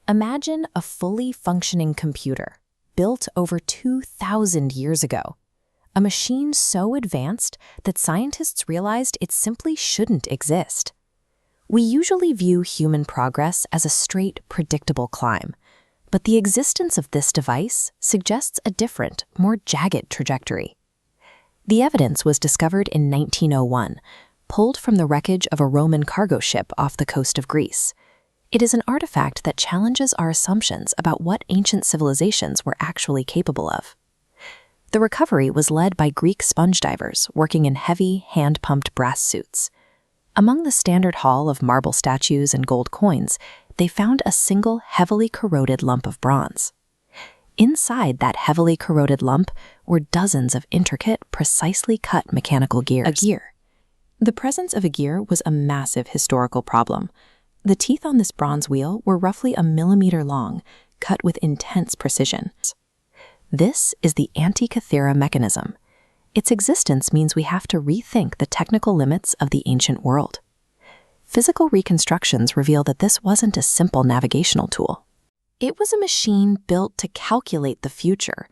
Imagine a fully functioning computer, built over 2,000 years ago. A machine so advanced that scientists realized it simply shouldn't exist. We usually view human progress as a straight, predictable climb, but the existence of this device suggests a different, more jagged trajectory. The evidence was discovered in 1901, pulled from the wreckage of a Roman cargo ship off the coast of Greece. It is an artifact that challenges our assumptions about what ancient civilizations were actually capable of. The recovery was led by Greek sponge divers working in heavy, hand-pumped brass suits. Among the standard haul of marble statues and gold coins, they found a single heavily corroded lump of bronze. Inside that heavily corroded lump were dozens of intricate, precisely cut mechanical gears. A gear. The presence of a gear was a massive historical problem. The teeth on this bronze wheel were roughly a millimeter long, cut with intense precision. This is the Antikythera Mechanism. Its existence means we have to rethink the technical limits of the ancient world. Physical reconstructions reveal that this wasn't a simple navigational tool. It was a machine built to calculate the future.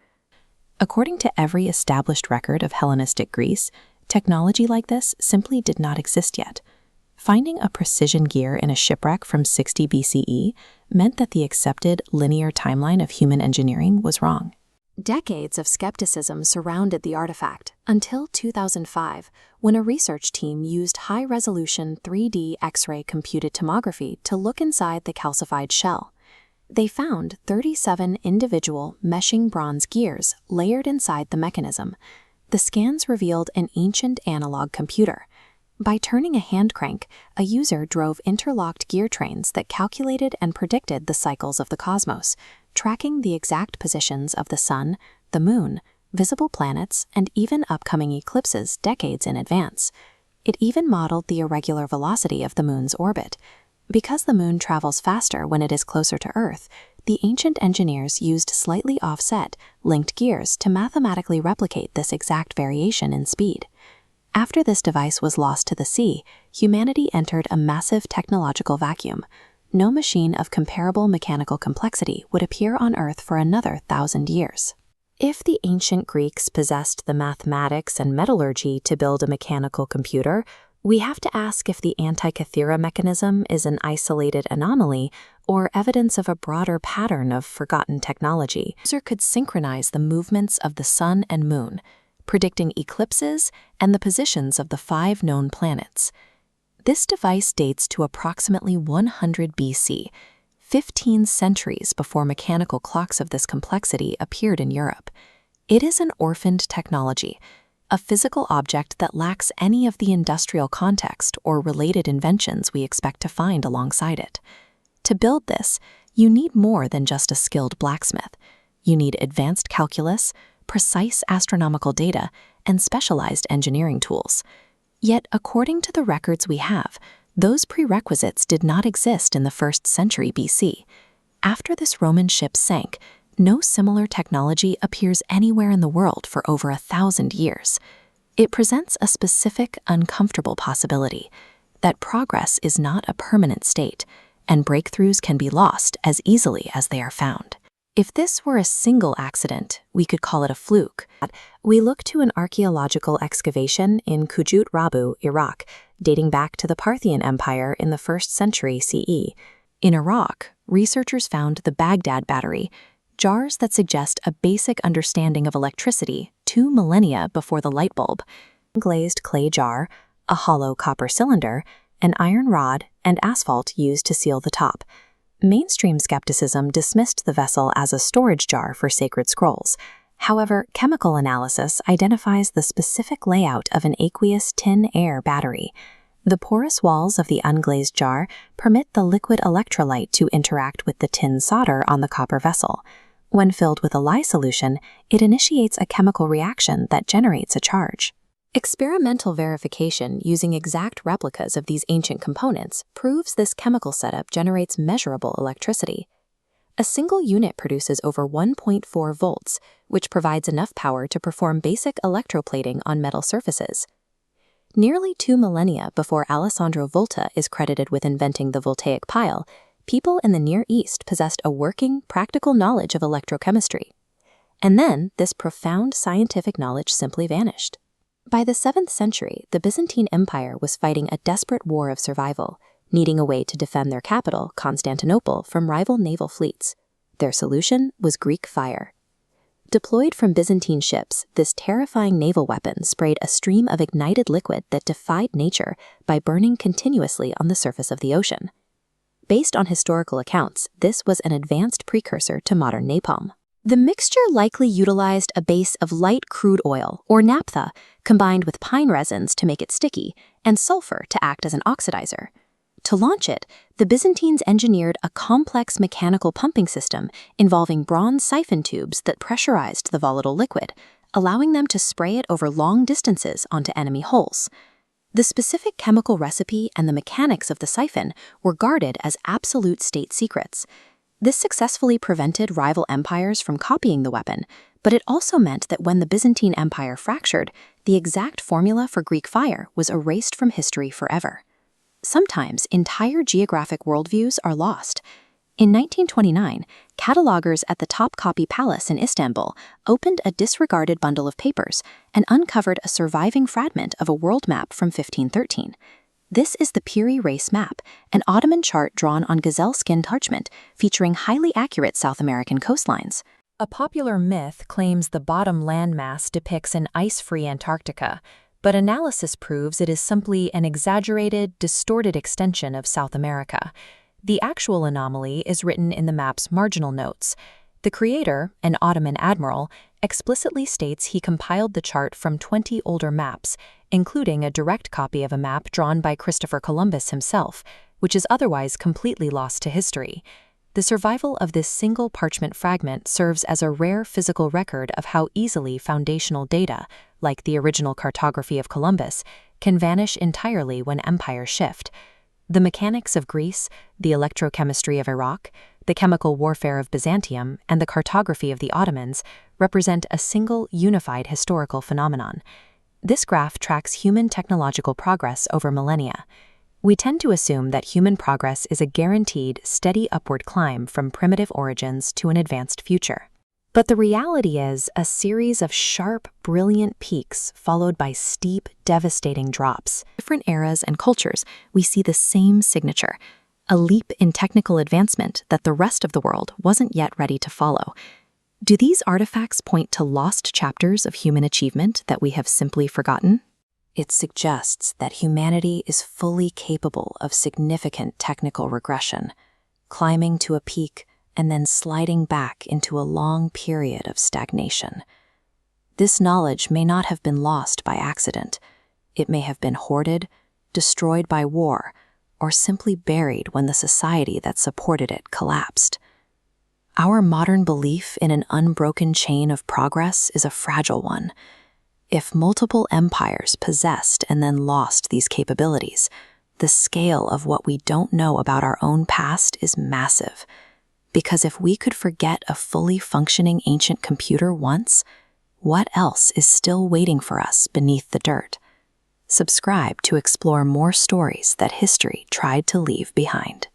According to every established record of Hellenistic Greece, technology like this simply did not exist yet. Finding a precision gear in a shipwreck from 60 BCE meant that the accepted linear timeline of human engineering was wrong. Decades of skepticism surrounded the artifact until 2005, when a research team used high-resolution 3D X-ray computed tomography to look inside the calcified shell. They found 37 individual meshing bronze gears layered inside the mechanism. The scans revealed an ancient analog computer. By turning a hand crank, a user drove interlocked gear trains that calculated and predicted the cycles of the cosmos, tracking the exact positions of the sun, the moon, visible planets, and even upcoming eclipses decades in advance. It even modeled the irregular velocity of the moon's orbit. Because the moon travels faster when it is closer to Earth, the ancient engineers used slightly offset, linked gears to mathematically replicate this exact variation in speed. After this device was lost to the sea, humanity entered a massive technological vacuum. No machine of comparable mechanical complexity would appear on Earth for another 1,000 years. If the ancient Greeks possessed the mathematics and metallurgy to build a mechanical computer, we have to ask if the Antikythera mechanism is an isolated anomaly or evidence of a broader pattern of forgotten technology. The user could synchronize the movements of the sun and moon, predicting eclipses and the positions of the 5 known planets. This device dates to approximately 100 BC, 15 centuries before mechanical clocks of this complexity appeared in Europe. It is an orphaned technology, a physical object that lacks any of the industrial context or related inventions we expect to find alongside it. To build this, you need more than just a skilled blacksmith. You need advanced calculus, precise astronomical data, and specialized engineering tools. Yet, according to the records we have, those prerequisites did not exist in the 1st century BC. After this Roman ship sank, no similar technology appears anywhere in the world for over 1,000 years. It presents a specific, uncomfortable possibility that progress is not a permanent state, and breakthroughs can be lost as easily as they are found. If this were a single accident, we could call it a fluke. We look to an archaeological excavation in Kujut Rabu, Iraq, dating back to the Parthian Empire in the 1st century CE. In Iraq, researchers found the Baghdad Battery, jars that suggest a basic understanding of electricity 2 millennia before the light bulb, a glazed clay jar, a hollow copper cylinder, an iron rod, and asphalt used to seal the top. Mainstream skepticism dismissed the vessel as a storage jar for sacred scrolls. However, chemical analysis identifies the specific layout of an aqueous tin-air battery. The porous walls of the unglazed jar permit the liquid electrolyte to interact with the tin solder on the copper vessel. When filled with a lye solution, it initiates a chemical reaction that generates a charge. Experimental verification using exact replicas of these ancient components proves this chemical setup generates measurable electricity. A single unit produces over 1.4 volts, which provides enough power to perform basic electroplating on metal surfaces. Nearly 2 millennia before Alessandro Volta is credited with inventing the voltaic pile, people in the Near East possessed a working, practical knowledge of electrochemistry. And then this profound scientific knowledge simply vanished. By the 7th century, the Byzantine Empire was fighting a desperate war of survival, needing a way to defend their capital, Constantinople, from rival naval fleets. Their solution was Greek fire. Deployed from Byzantine ships, this terrifying naval weapon sprayed a stream of ignited liquid that defied nature by burning continuously on the surface of the ocean. Based on historical accounts, this was an advanced precursor to modern napalm. The mixture likely utilized a base of light crude oil, or naphtha, combined with pine resins to make it sticky, and sulfur to act as an oxidizer. To launch it, the Byzantines engineered a complex mechanical pumping system involving bronze siphon tubes that pressurized the volatile liquid, allowing them to spray it over long distances onto enemy hulls. The specific chemical recipe and the mechanics of the siphon were guarded as absolute state secrets. This successfully prevented rival empires from copying the weapon, but it also meant that when the Byzantine Empire fractured, the exact formula for Greek fire was erased from history forever. Sometimes entire geographic worldviews are lost. In 1929, catalogers at the Topkapi Palace in Istanbul opened a disregarded bundle of papers and uncovered a surviving fragment of a world map from 1513. This is the Piri Reis Map, an Ottoman chart drawn on gazelle-skinned parchment featuring highly accurate South American coastlines. A popular myth claims the bottom landmass depicts an ice-free Antarctica, but analysis proves it is simply an exaggerated, distorted extension of South America. The actual anomaly is written in the map's marginal notes. The creator, an Ottoman admiral, explicitly states he compiled the chart from 20 older maps, including a direct copy of a map drawn by Christopher Columbus himself, which is otherwise completely lost to history. The survival of this single parchment fragment serves as a rare physical record of how easily foundational data, like the original cartography of Columbus, can vanish entirely when empires shift. The mechanics of Greece, the electrochemistry of Iraq, the chemical warfare of Byzantium, and the cartography of the Ottomans represent a single, unified historical phenomenon. This graph tracks human technological progress over millennia. We tend to assume that human progress is a guaranteed, steady upward climb from primitive origins to an advanced future. But the reality is a series of sharp, brilliant peaks followed by steep, devastating drops. In different eras and cultures, we see the same signature, a leap in technical advancement that the rest of the world wasn't yet ready to follow. Do these artifacts point to lost chapters of human achievement that we have simply forgotten? It suggests that humanity is fully capable of significant technical regression, climbing to a peak and then sliding back into a long period of stagnation. This knowledge may not have been lost by accident. It may have been hoarded, destroyed by war, or simply buried when the society that supported it collapsed. Our modern belief in an unbroken chain of progress is a fragile one. If multiple empires possessed and then lost these capabilities, the scale of what we don't know about our own past is massive. Because if we could forget a fully functioning ancient computer once, what else is still waiting for us beneath the dirt? Subscribe to explore more stories that history tried to leave behind.